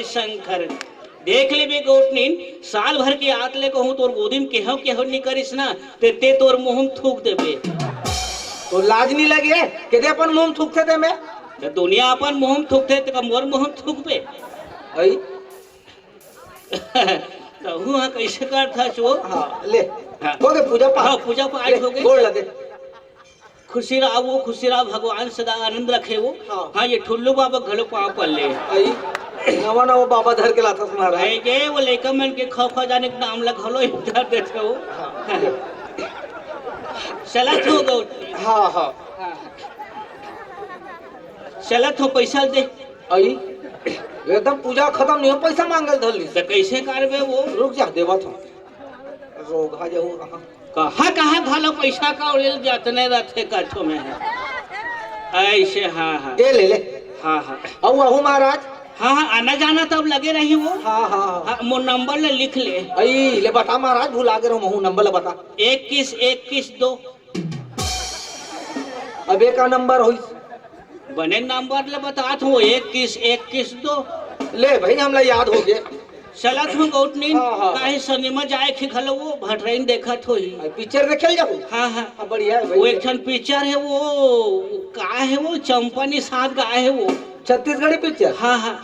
शंकर। देख ले बे गोटनीन, साल भर के आत ले कहूँ तोर गोदिम केहो नहीं करिस ना, ते तोर मुंह थूक देबे। तो लाज नहीं लगे के दे अपन मुंह थूकते थे मैं, तो दुनिया अपन मुंह थूकते तो मोर मुंह थूकबे। आई तो हुआ कैसे करता चो। हाँ ले हाँ। हो गए पूजा पाठ। हाँ, पूजा पाठ ले, हो गई। गोड़ लगे। खुशी रहा भगवान सदा आनंद रखे वो। हाँ। हाँ ये ठुल्लू बाबा घलो पाँव पर ले आई नवा बाबा धर के लाता तुम्हारा। है ये वो लेकर मन के खौफा जाने के नाम लग हलो इधर देते हो। चलत हो गो। हाँ हाँ चलत हो, पैसा दे। आई एकदम पूजा खत्म नहीं हो, पैसा मांगल धरली। तो कैसे करबे वो? रुक जा देवा था रोग आ जाऊ। कहाँ घालो पैसा का उड़ेल जातने रथे कछो में है ऐसे। हाँ ये ले ले। हाँ आहू महाराज। हाँ आना जाना तब लगे रही वो। हाँ मो नंबर ले लिख ले। आई ले बता महाराज, भूला गए रहूं नंबर ले बता। 21 2 अब एक का नंबर हुई बने नंबर ले बता हूँ 21 2 ले भाई, हमला याद हो गया। चलत हूँ गौटनी हाँ। काहे सिनेमा जाए के खलो वो भटरैन देखत होई। पिक्चर देखे जाऊ। हाँ बढ़िया है वो भाई। एक ठन पिक्चर है वो का है वो चंपनी साथ गाय है वो। छत्तीसगढ़ी पिक्चर। हाँ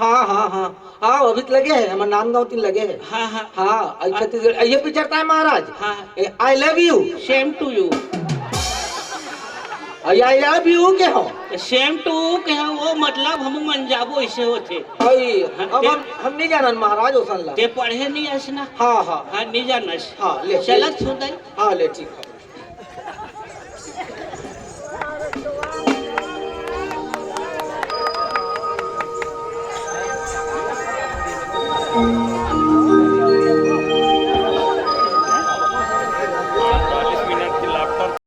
अभी तो लगे है, हमारे नांदगांव तीन लगे है। हाँ छत्तीसगढ़ ये पिक्चर था महाराज। हाँ I love you. Same to you. I love you के हो। सेम टू के है वो, मतलब हम मन जाबो ऐसे होते। आई अब हम नहीं जानन महाराज ओसन ला। ते पढ़े नहीं आसना। हाँ हाँ नहीं जानस। हाँ ले चलत सुदाई। हाँ ले ठीक है।